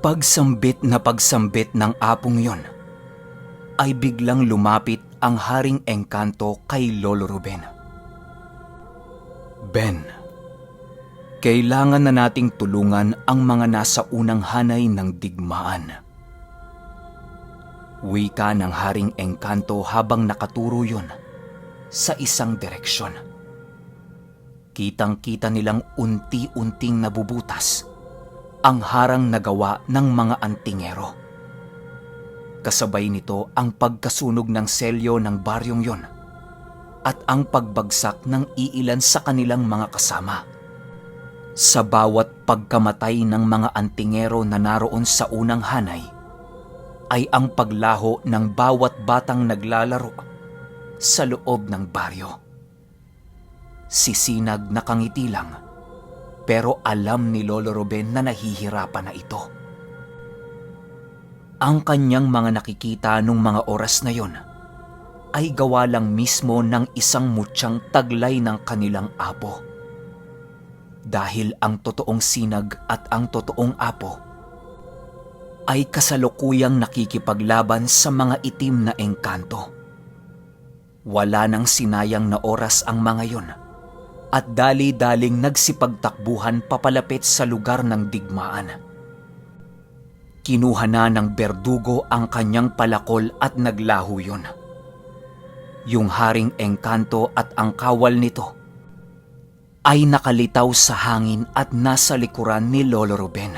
Pagsambit ng apong yon, ay biglang lumapit ang Haring Engkanto kay Lolo Ruben. Ben, kailangan na nating tulungan ang mga nasa unang hanay ng digmaan. Wika ng Haring Engkanto habang nakaturo yon sa isang direksyon. Kitang-kita nilang unti-unting nabubutas ang harang na gawa ng mga antingero. Kasabay nito ang pagkasunog ng selyo ng baryong yon at ang pagbagsak ng iilan sa kanilang mga kasama. Sa bawat pagkamatay ng mga antingero na naroon sa unang hanay, ay ang paglaho ng bawat batang naglalaro sa loob ng baryo. Sisinag nakangiti lang, pero alam ni Lolo Ruben na nahihirapan na ito. Ang kanyang mga nakikita nung mga oras na yon ay gawa lang mismo ng isang mutyang taglay ng kanilang apo. Dahil ang totoong sinag at ang totoong apo ay kasalukuyang nakikipaglaban sa mga itim na engkanto. Wala nang sinayang na oras ang mga yon at dali-daling nagsipagtakbuhan papalapit sa lugar ng digmaan. Kinuha na ng berdugo ang kanyang palakol at naglaho yun. Yung Haring Engkanto at ang kawal nito ay nakalitaw sa hangin at nasa likuran ni Lolo Ruben.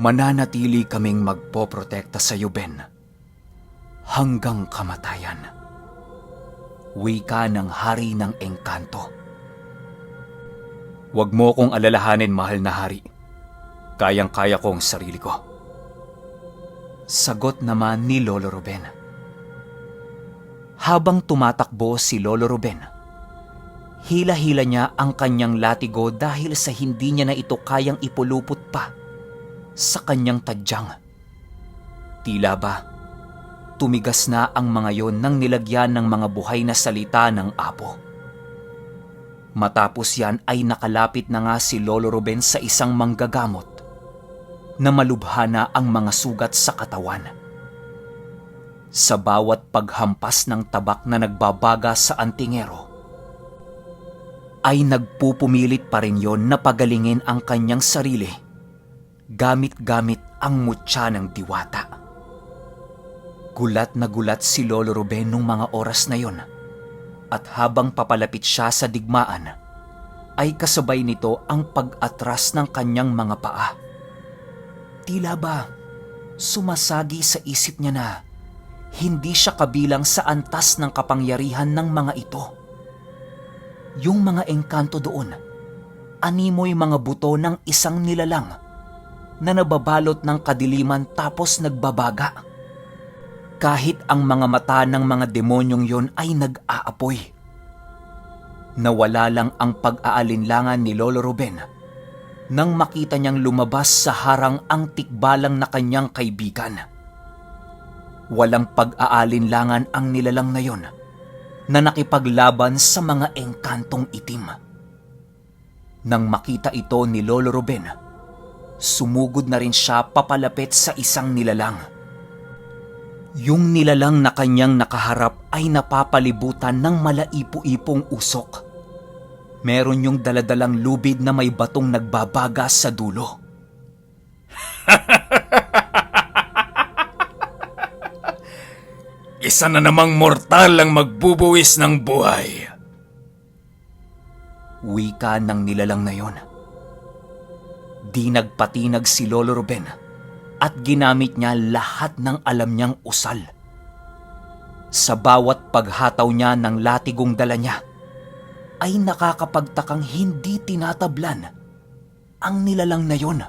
Mananatili kaming magpoprotekta sa iyo, Ben, hanggang kamatayan. Wika ng Hari ng Engkanto. Huwag mo kong alalahanin, mahal na hari. Kayang-kaya ko ang sarili ko. Sagot naman ni Lolo Ruben. Habang tumatakbo si Lolo Ruben, hila-hila niya ang kanyang latigo dahil sa hindi niya na ito kayang ipulupot pa sa kanyang tadyang. Tila ba, tumigas na ang mga yon nang nilagyan ng mga buhay na salita ng apo. Matapos yan ay nakalapit na nga si Lolo Ruben sa isang manggagamot na malubha na ang mga sugat sa katawan. Sa bawat paghampas ng tabak na nagbabaga sa antingero, ay nagpupumilit pa rin yon na pagalingin ang kanyang sarili gamit-gamit ang mutya ng diwata. Gulat na gulat si Lolo Ruben nung mga oras na yon at habang papalapit siya sa digmaan, ay kasabay nito ang pag-atras ng kanyang mga paa. Tila ba sumasagi sa isip niya na hindi siya kabilang sa antas ng kapangyarihan ng mga ito. Yung mga engkanto doon, animoy mga buto ng isang nilalang na nababalot ng kadiliman tapos nagbabaga. Kahit ang mga mata ng mga demonyong yon ay nag-aapoy. Nawala lang ang pag-aalinlangan ni Lolo Ruben nang makita niyang lumabas sa harang ang tikbalang na kanyang kaibigan. Walang pag-aalinlangan ang nilalang na yon na nakipaglaban sa mga engkantong itim. Nang makita ito ni Lolo Ruben, sumugod na rin siya papalapit sa isang nilalang. Yung nilalang na kanyang nakaharap ay napapalibutan ng malaipo-ipong usok. Meron yung daladalang lubid na may batong nagbabaga sa dulo. Isa na namang mortal ang magbubuwis ng buhay. Wika ng nilalang na yon. Di nagpatinag si Lolo Ruben at ginamit niya lahat ng alam niyang usal. Sa bawat paghataw niya ng latigong dala niya, ay nakakapagtakang hindi tinatablan ang nilalang na yon.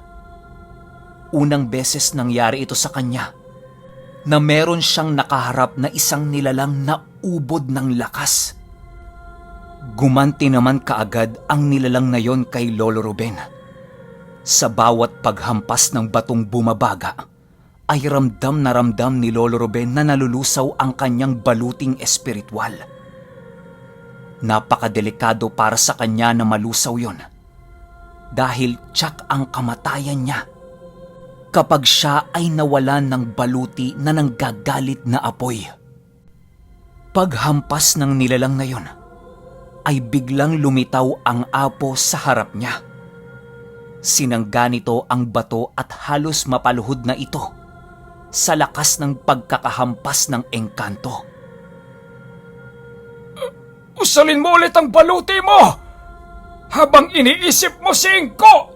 Unang beses nangyari ito sa kanya na meron siyang nakaharap na isang nilalang na ubod ng lakas. Gumanti naman kaagad ang nilalang na yon kay Lolo Ruben. Sa bawat paghampas ng batong bumabaga, ay ramdam na ramdam ni Lolo Ruben na nalulusaw ang kanyang baluting espiritual. Napakadelikado para sa kanya na malusaw yon. dahil tiyak ang kamatayan niya kapag siya ay nawalan ng baluti na nanggagalit na apoy. Paghampas ng nilalang na yon, ay biglang lumitaw ang apo sa harap niya. Sinangga nito ang bato at halos mapaluhod na ito sa lakas ng pagkakahampas ng engkanto. Usalin mo ulit ang baluti mo! Habang iniisip mo si Inko!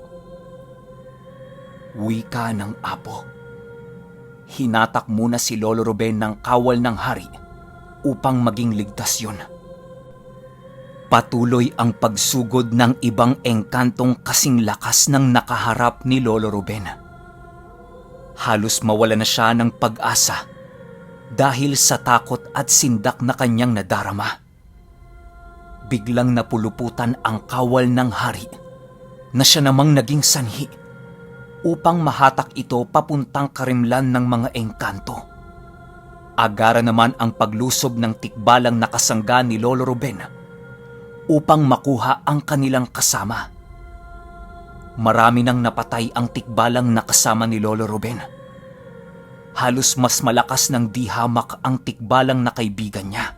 Wika ng apo. Hinatak muna si Lolo Ruben ng kawal ng hari upang maging ligtas yun. Patuloy ang pagsugod ng ibang engkantong kasing lakas ng nakaharap ni Lolo Ruben. Halos mawala na siya ng pag-asa dahil sa takot at sindak na kanyang nadarama. Biglang napuluputan ang kawal ng hari na siya namang naging sanhi upang mahatak ito papuntang karimlan ng mga engkanto. Agara naman ang paglusob ng tikbalang nakasangga ni Lolo Ruben upang makuha ang kanilang kasama. Marami nang napatay ang tikbalang nakasama ni Lolo Ruben. Halos mas malakas ng dihamak ang tikbalang na kaibigan niya.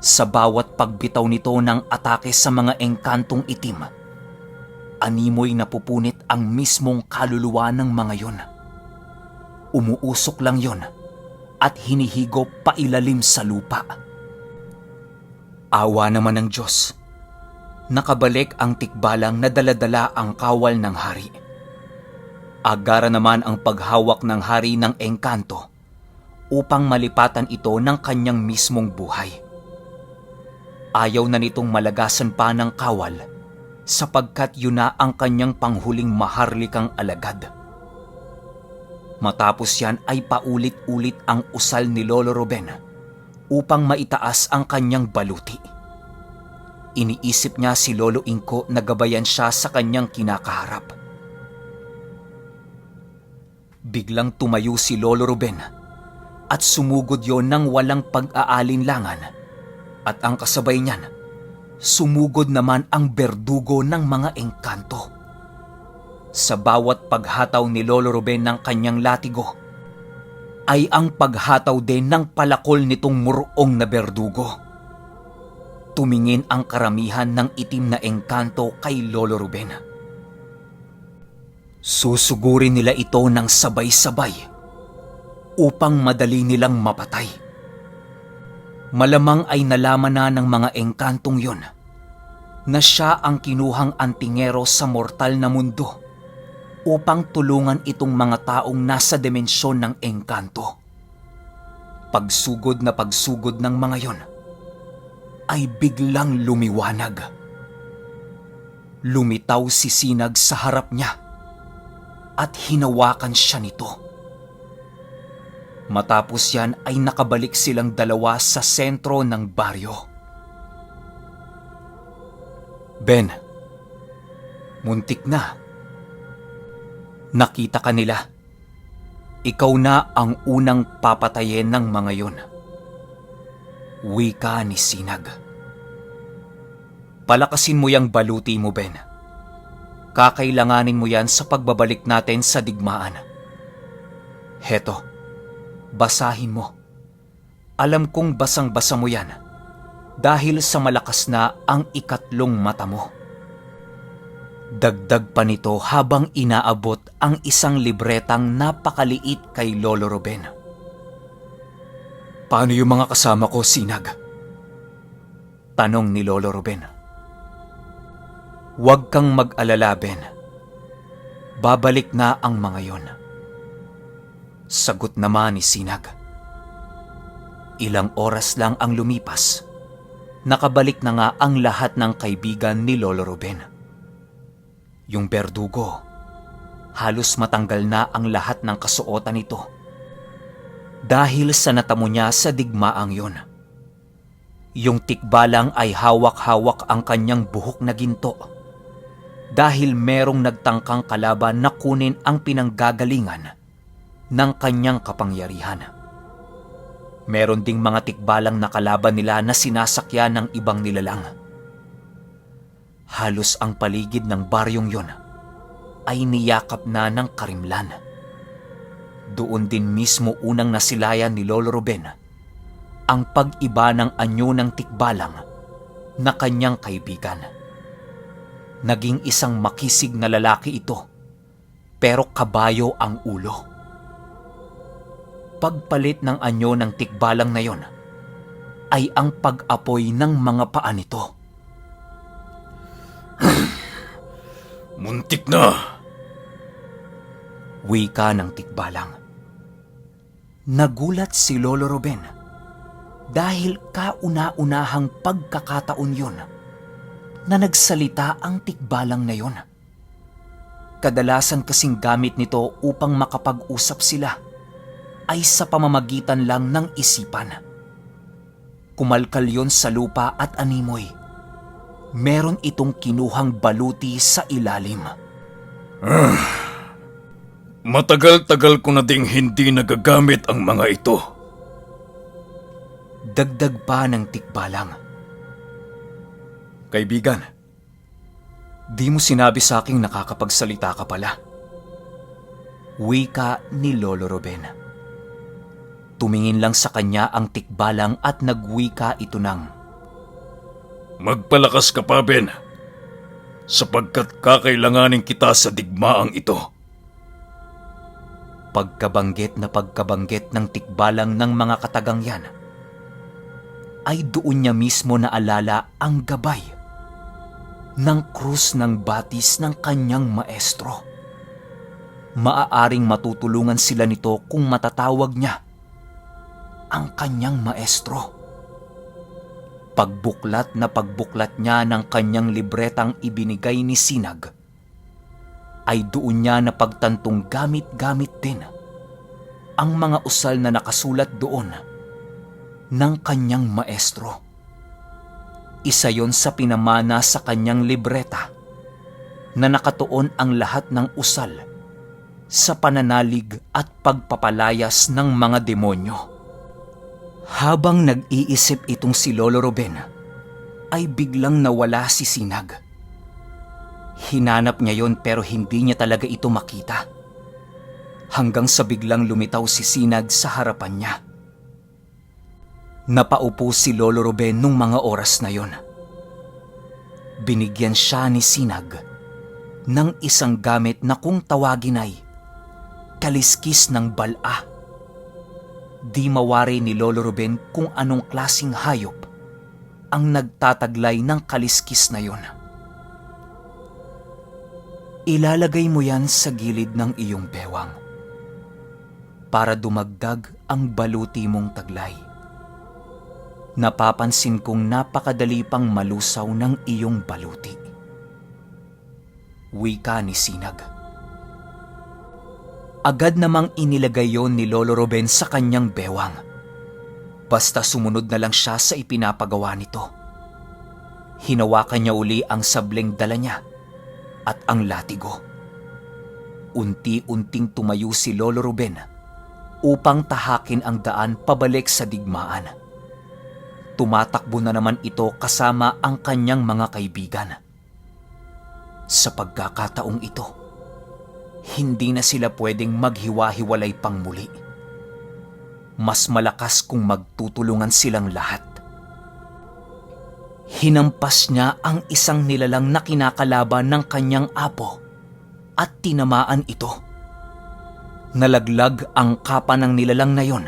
Sa bawat pagbitaw nito ng atake sa mga engkantong itim, animoy napupunit ang mismong kaluluwa ng mga yon. Umuusok lang yon at hinihigop pailalim sa lupa. Awa naman ng Diyos. Nakabalik ang tikbalang na dala-dala ang kawal ng hari. Agara naman ang paghawak ng hari ng engkanto upang malipatan ito ng kanyang mismong buhay. Ayaw na nitong malagasan pa ng kawal sapagkat yun na ang kanyang panghuling maharlikang alagad. Matapos yan ay paulit-ulit ang usal ni Lolo Ruben upang maitaas ang kanyang baluti. Iniisip niya si Lolo Inko na gabayan siya sa kanyang kinakaharap. Biglang tumayo si Lolo Ruben at sumugod yon ng walang pag-aalinlangan at ang kasabay niyan, sumugod naman ang berdugo ng mga engkanto. Sa bawat paghataw ni Lolo Ruben ng kanyang latigo, ay ang paghataw din ng palakol nitong murong na berdugo. Tumingin ang karamihan ng itim na engkanto kay Lolo Ruben. Susugurin nila ito ng sabay-sabay upang madali nilang mapatay. Malamang ay nalaman na ng mga engkantong yon na siya ang kinuhang antingero sa mortal na mundo upang tulungan itong mga taong nasa dimensyon ng engkanto. Pagsugod na pagsugod ng mga yon ay biglang lumiwanag. Lumitaw si Sinag sa harap niya at hinawakan siya nito. Matapos yan ay nakabalik silang dalawa sa sentro ng baryo. Ben, muntik na. Nakita ka nila. Ikaw na ang unang papatayin ng mga yon. Wika ni Sinag. Palakasin mo yang baluti mo, Ben. Kakailanganin mo yan sa pagbabalik natin sa digmaan. Heto. Basahin mo. Alam kong basang-basa mo yan dahil sa malakas na ang ikatlong mata mo. Dagdag pa nito habang inaabot ang isang libretang napakaliit kay Lolo Ruben. Paano yung mga kasama ko, Sinag? Tanong ni Lolo Ruben. Huwag kang mag-alala, Ben. Babalik na ang mga yon. Sagot naman ni Sinag. Ilang oras lang ang lumipas. Nakabalik na nga ang lahat ng kaibigan ni Lolo Ruben. Yung berdugo, halos matanggal na ang lahat ng kasuotan nito dahil sa natamo niya sa digmaang yon. Yung tikbalang ay hawak-hawak ang kanyang buhok na ginto dahil merong nagtangkang kalaban na kunin ang pinanggagalingan ng kanyang kapangyarihan. Meron ding mga tikbalang nakalaban nila na sinasakyan ng ibang nilalang. Halos ang paligid ng baryong yon ay niyakap na ng karimlan. Doon din mismo unang nasilayan ni Lolo Ruben ang pag-iba ng anyo ng tikbalang na kanyang kaibigan. Naging isang makisig na lalaki ito, pero kabayo ang ulo. Pagpalit ng anyo ng tikbalang na yon ay ang pag-apoy ng mga paa nito. Muntik na! Wika ng tikbalang. Nagulat si Lolo Ruben dahil kauna-unahang pagkakataon yun na nagsalita ang tikbalang na yun. Kadalasan kasing gamit nito upang makapag-usap sila ay sa pamamagitan lang ng isipan. Kumalkal yon sa lupa at animoy. Meron itong kinuhang baluti sa ilalim. Matagal-tagal ko na ding hindi nagagamit ang mga ito. Dagdag pa ng tikbalang. Kaibigan, di mo sinabi sa aking nakakapagsalita ka pala. Wika ni Lolo Ruben. Tumingin lang sa kanya ang tikbalang at nagwika ito ng, Magpalakas ka pa, Ben, sapagkat kakailanganin kita sa digmaang ito. Pagkabanggit na pagkabanggit ng tikbalang ng mga katagang yan, ay doon niya mismo naalala ang gabay ng krus ng batis ng kanyang maestro. Maaaring matutulungan sila nito kung matatawag niya ang kanyang maestro. Pagbuklat na pagbuklat niya ng kanyang libretang ibinigay ni Sinag, ay doon niya napagtantong gamit-gamit din ang mga usal na nakasulat doon ng kanyang maestro. Isa yon sa pinamana sa kanyang libreta na nakatuon ang lahat ng usal sa pananalig at pagpapalayas ng mga demonyo. Habang nag-iisip itong si Lolo Ruben, ay biglang nawala si Sinag. Hinanap niya yon pero hindi niya talaga ito makita. Hanggang sa biglang lumitaw si Sinag sa harapan niya. Napaupo si Lolo Ruben nung mga oras na yon. Binigyan siya ni Sinag ng isang gamit na kung tawagin ay kaliskis ng bala. Di mawari ni Lolo Ruben kung anong klasing hayop ang nagtataglay ng kaliskis na yon. Ilalagay mo yan sa gilid ng iyong bewang para dumagdag ang baluti mong taglay. Napapansin kong napakadali pang malusaw ng iyong baluti. Wika ni Sinag. Agad namang inilagay yon ni Lolo Ruben sa kanyang bewang. Basta sumunod na lang siya sa ipinapagawa nito. Hinawakan niya uli ang sableng dala niya at ang latigo. Unti-unting tumayo si Lolo Ruben upang tahakin ang daan pabalik sa digmaan. Tumatakbo na naman ito kasama ang kanyang mga kaibigan. Sa pagkakataong ito, hindi na sila pwedeng maghiwa-hiwalay pang muli. Mas malakas kung magtutulungan silang lahat. Hinampas niya ang isang nilalang na kinakalaban ng kanyang apo at tinamaan ito. Nalaglag ang kapa ng nilalang na yon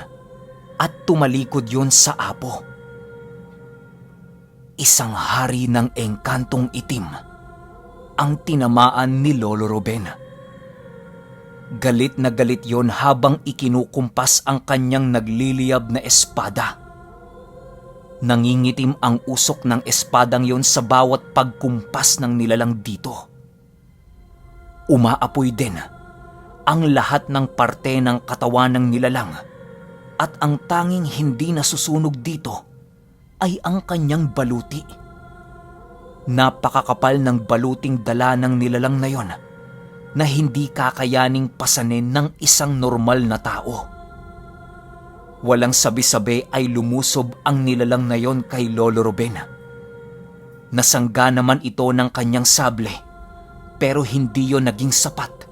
at tumalikod yon sa apo. Isang hari ng engkantong itim ang tinamaan ni Lolo Ruben. Galit na galit yon habang ikinukumpas ang kanyang nagliliyab na espada. Nangingitim ang usok ng espadang yon sa bawat pagkumpas ng nilalang dito. Umaapoy din ang lahat ng parte ng katawan ng nilalang at ang tanging hindi nasusunog dito ay ang kanyang baluti. Napakakapal ng baluting dala ng nilalang na yon na hindi kakayaning pasanin ng isang normal na tao. Walang sabi-sabi ay lumusob ang nilalang na yon kay Lolo Ruben. Nasangga naman ito ng kanyang sable, pero hindi yon naging sapat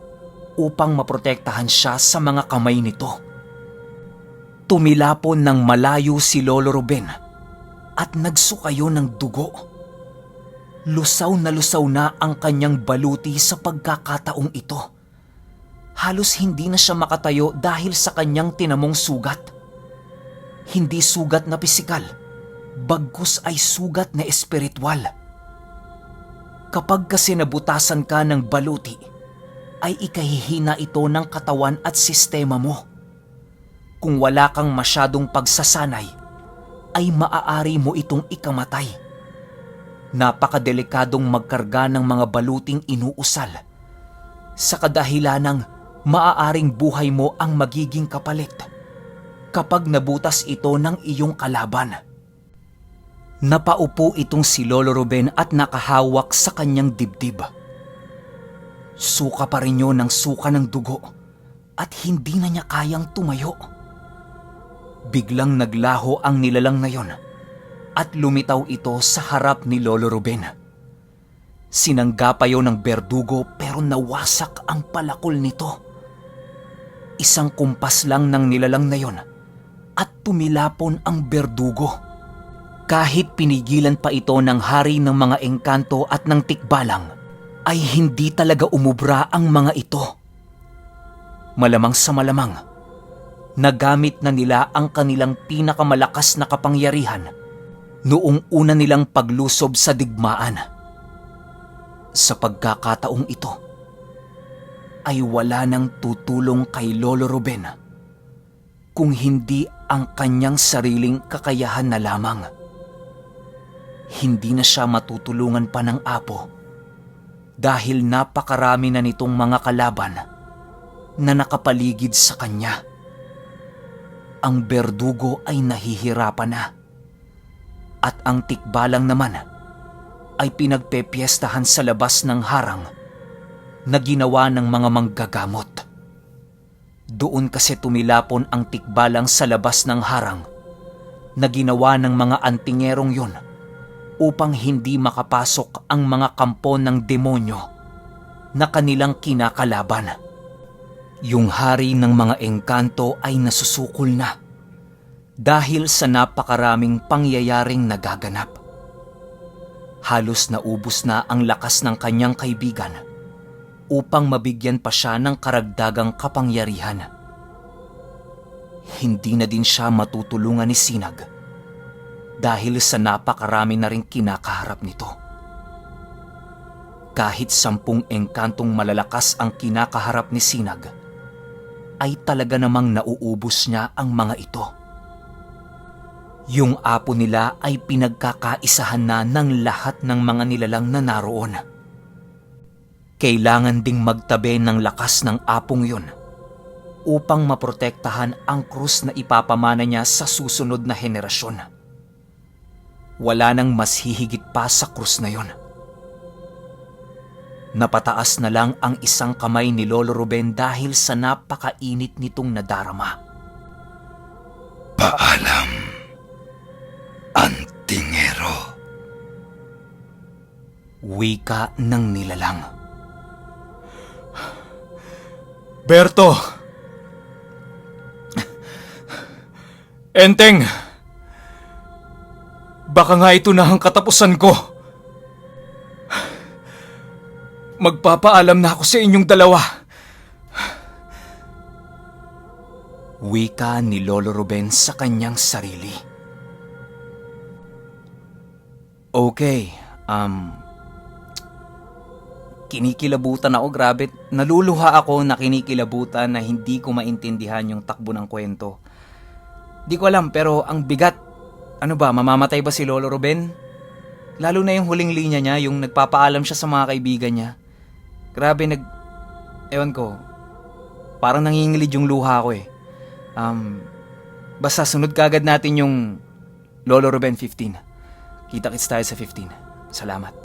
upang maprotektahan siya sa mga kamay nito. Tumilapon ng malayo si Lolo Ruben at nagsukayo ng dugo. Lusaw na ang kanyang baluti sa pagkakataong ito. Halos hindi na siya makatayo dahil sa kanyang tinamong sugat. Hindi sugat na pisikal, bagkus ay sugat na espiritual. Kapag kasi nabutasan ka ng baluti, ay ikahihina ito ng katawan at sistema mo. Kung wala kang masyadong pagsasanay, ay maaari mo itong ikamatay. Napakadelikadong magkarga ng mga baluting inuusal, sa kadahilanang maaaring buhay mo ang magiging kapalit kapag nabutas ito ng iyong kalaban. Napaupo itong si Lolo Ruben at nakahawak sa kanyang dibdib. Suka pa rin yun ng suka ng dugo at hindi na niya kayang tumayo. Biglang naglaho ang nilalang na yon at lumitaw ito sa harap ni Lolo Ruben. Sinangga pa yun ng berdugo pero nawasak ang palakol nito. Isang kumpas lang ng nilalang na yon at tumilapon ang berdugo. Kahit pinigilan pa ito ng hari ng mga engkanto at ng tikbalang, ay hindi talaga umubra ang mga ito. Malamang sa malamang, nagamit na nila ang kanilang pinakamalakas na kapangyarihan noong una nilang paglusob sa digmaan. Sa pagkakataong ito, ay wala nang tutulong kay Lolo Ruben kung hindi ang kanyang sariling kakayahan na lamang. Hindi na siya matutulungan pa ng apo dahil napakarami na nitong mga kalaban na nakapaligid sa kanya. Ang berdugo ay nahihirapan na at ang tikbalang naman ay pinagpepiestahan sa labas ng harang na ginawa ng mga manggagamot. Doon kasi tumilapon ang tikbalang sa labas ng harang na ginawa ng mga antingerong yun upang hindi makapasok ang mga kampo ng demonyo na kanilang kinakalaban. Yung hari ng mga engkanto ay nasusukol na dahil sa napakaraming pangyayaring nagaganap. Halos naubos na ang lakas ng kanyang kaibigan upang mabigyan pa siya ng karagdagang kapangyarihan. Hindi na din siya matutulungan ni Sinag dahil sa napakarami na ring kinakaharap nito. Kahit 10 engkantong malalakas ang kinakaharap ni Sinag, ay talaga namang nauubos niya ang mga ito. Yung apo nila ay pinagkakaisahan na ng lahat ng mga nilalang na naroon. Kailangan ding magtabi ng lakas ng apong yun upang maprotektahan ang krus na ipapamana niya sa susunod na henerasyon. Wala nang mas hihigit pa sa krus na yon. Napataas na lang ang isang kamay ni Lolo Ruben dahil sa napakainit nitong nadarama. Paalam, antingero. Wika ng nilalang. Berto! Enteng! Baka nga ito na ang katapusan ko. Magpapaalam na ako sa inyong dalawa. Wika ni Lolo Ruben sa kanyang sarili. Okay, kinikilabutan ako, grabe. Naluluha ako na kinikilabutan na hindi ko maintindihan yung takbo ng kwento. Di ko alam, pero ang bigat. Ano ba, mamamatay ba si Lolo Ruben? Lalo na yung huling linya niya, yung nagpapaalam siya sa mga kaibigan niya. Grabe, ewan ko, parang nangingilid yung luha ko eh. Basta sunod kagad natin yung Lolo Ruben 15. Kita-kits tayo sa 15. Salamat.